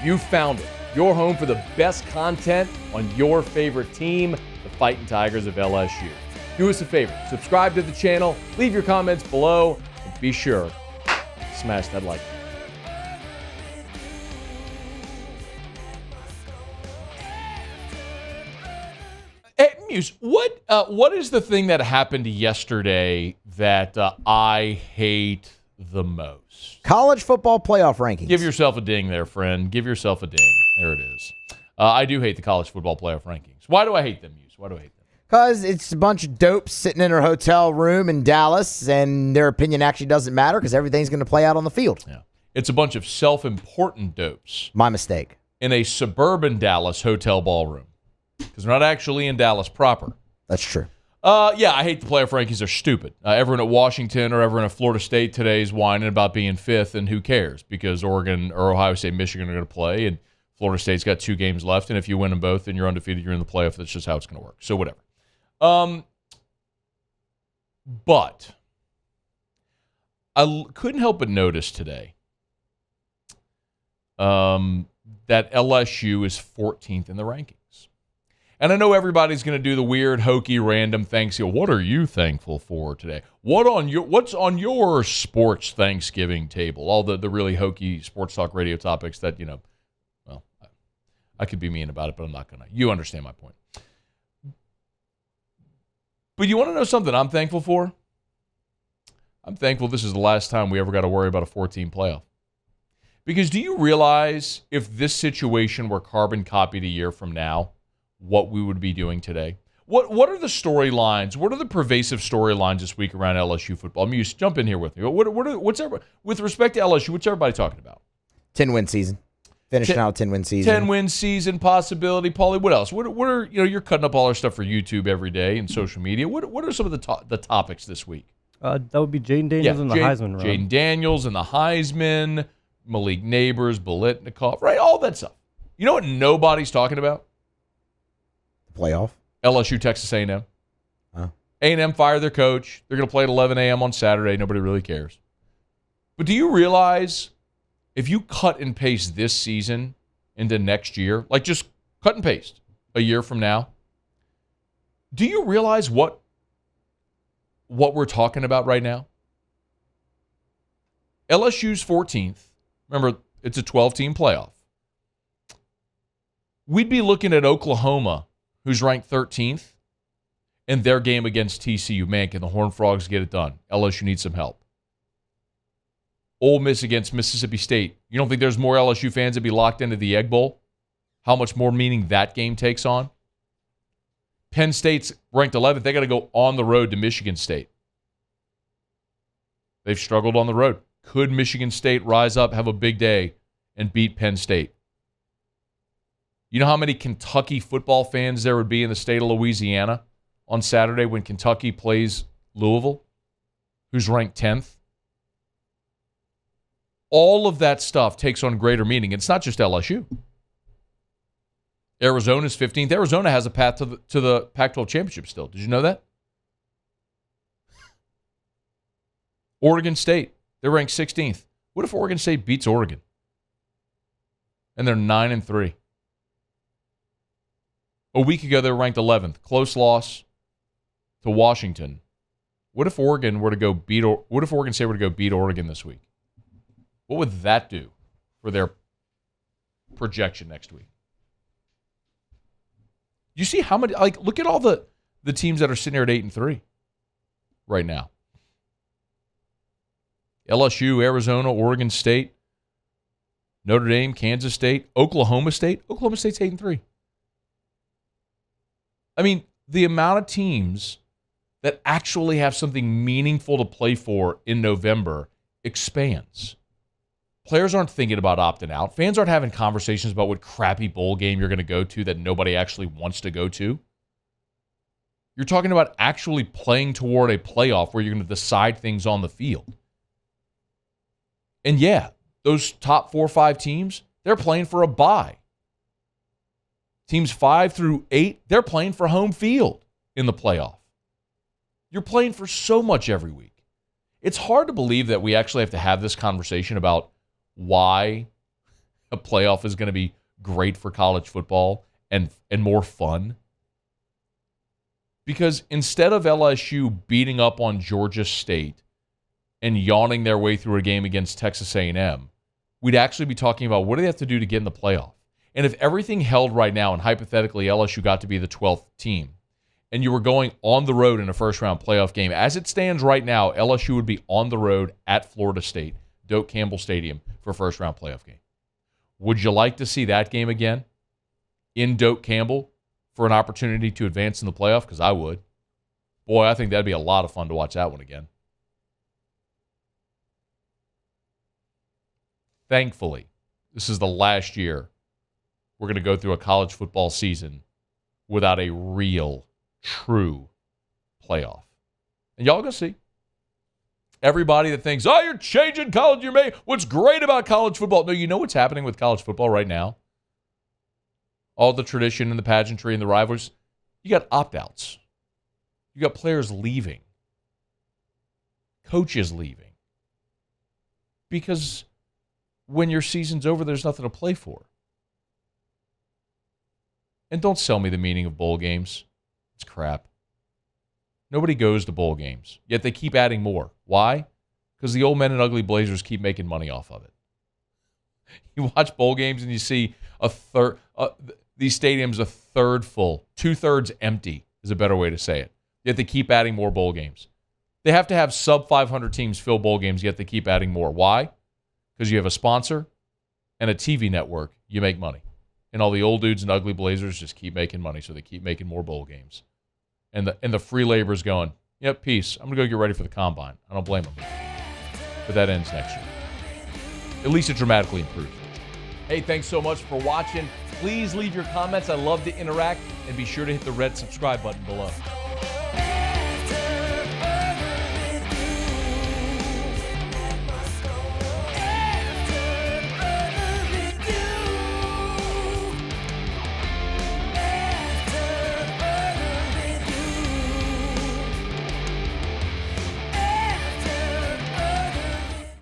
You found it. Your home for the best content on your favorite team, the Fighting Tigers of LSU. Do us a favor. Subscribe to the channel. Leave your comments below. And be sure to smash that like button. Hey, Muse, what is the thing that happened yesterday that I hate the most? College football playoff rankings. Give yourself a ding there, friend. Give yourself a ding. There it is. I do hate the college football playoff rankings. Why do I hate them, Muse? Why do I hate them? Because it's a bunch of dopes sitting in a hotel room in Dallas, and their opinion actually doesn't matter because everything's going to play out on the field. Yeah. It's a bunch of self-important dopes. My mistake. In a suburban Dallas hotel ballroom. Because they're not actually in Dallas proper. That's true. Yeah, I hate the playoff rankings. They're stupid. Everyone at Washington or everyone at Florida State today is whining about being fifth, and who cares? Because Oregon or Ohio State, Michigan are going to play, and Florida State's got 2 games left, and if you win them both and you're undefeated, you're in the playoff. That's just how it's going to work. So whatever. But I couldn't help but notice today that LSU is 14th in the rankings. And I know everybody's going to do the weird, hokey, random Thanksgiving. What are you thankful for today? What's on your sports Thanksgiving table? All the really hokey sports talk radio topics that, well, I could be mean about it, but I'm not going to. You understand my point. But you want to know something I'm thankful for? I'm thankful this is the last time we ever got to worry about a 14 playoff. Because do you realize if this situation were carbon copied a year from now, what we would be doing today? What are the storylines? What are the pervasive storylines this week around LSU football? Muse, jump in here with me. With respect to LSU, what's everybody talking about? 10-win season. Finishing out a 10-win season. 10-win season possibility. Paulie, what else? What are you're cutting up all our stuff for YouTube every day and social media. What are some of the topics this week? That would be Jaden Daniels and the Heisman run. Jaden Daniels and the Heisman, Malik Neighbors, Biletnikoff, right? All that stuff. You know what nobody's talking about? Playoff. LSU, Texas A&M. A&M fired their coach. They're going to play at 11 a.m. on Saturday. Nobody really cares. But do you realize if you cut and paste this season into next year, like just cut and paste a year from now, do you realize what we're talking about right now? LSU's 14th. Remember, it's a 12-team playoff. We'd be looking at Oklahoma, who's ranked 13th, and their game against TCU. Man, can the Horned Frogs get it done? LSU needs some help. Ole Miss against Mississippi State. You don't think there's more LSU fans that be locked into the Egg Bowl? How much more meaning that game takes on? Penn State's ranked 11th. They got to go on the road to Michigan State. They've struggled on the road. Could Michigan State rise up, have a big day, and beat Penn State? You know how many Kentucky football fans there would be in the state of Louisiana on Saturday when Kentucky plays Louisville, who's ranked 10th? All of that stuff takes on greater meaning. It's not just LSU. Arizona's 15th. Arizona has a path to the Pac-12 championship still. Did you know that? Oregon State, they're ranked 16th. What if Oregon State beats Oregon? And they're 9-3. A week ago, they were ranked 11th. Close loss to Washington. What if Oregon were to go beat? What if Oregon State were to go beat Oregon this week? What would that do for their projection next week? You see how many? Like, look at all the teams that are sitting here at 8-3 right now. LSU, Arizona, Oregon State, Notre Dame, Kansas State, Oklahoma State. Oklahoma State's 8-3. I mean, the amount of teams that actually have something meaningful to play for in November expands. Players aren't thinking about opting out. Fans aren't having conversations about what crappy bowl game you're going to go to that nobody actually wants to go to. You're talking about actually playing toward a playoff where you're going to decide things on the field. And yeah, those top 4 or 5 teams, they're playing for a bye. Teams 5 through 8, they're playing for home field in the playoff. You're playing for so much every week. It's hard to believe that we actually have to have this conversation about why a playoff is going to be great for college football and more fun? Because instead of LSU beating up on Georgia State and yawning their way through a game against Texas A&M, we'd actually be talking about what do they have to do to get in the playoff? And if everything held right now and hypothetically LSU got to be the 12th team and you were going on the road in a first-round playoff game, as it stands right now, LSU would be on the road at Florida State, Doak Campbell Stadium, for a first-round playoff game. Would you like to see that game again in Doak Campbell for an opportunity to advance in the playoff? Because I would. Boy, I think that'd be a lot of fun to watch that one again. Thankfully, this is the last year we're going to go through a college football season without a real, true playoff. And y'all going to see. Everybody that thinks, oh, you're changing college, what's great about college football? No, you know what's happening with college football right now? All the tradition and the pageantry and the rivalries. You got opt-outs. You got players leaving. Coaches leaving. Because when your season's over, there's nothing to play for. And don't sell me the meaning of bowl games. It's crap. Nobody goes to bowl games, yet they keep adding more. Why? Because the old men in ugly blazers keep making money off of it. You watch bowl games and you see these stadiums a third full, 2/3 empty is a better way to say it. Yet they keep adding more bowl games. They have to have sub 500 teams fill bowl games, yet they keep adding more. Why? Because you have a sponsor and a TV network, you make money. And all the old dudes in ugly blazers just keep making money, so they keep making more bowl games. And the free labor's going, yep, peace. I'm going to go get ready for the combine. I don't blame them. But that ends next year. At least it dramatically improved. Hey, thanks so much for watching. Please leave your comments. I love to interact. And be sure to hit the red subscribe button below.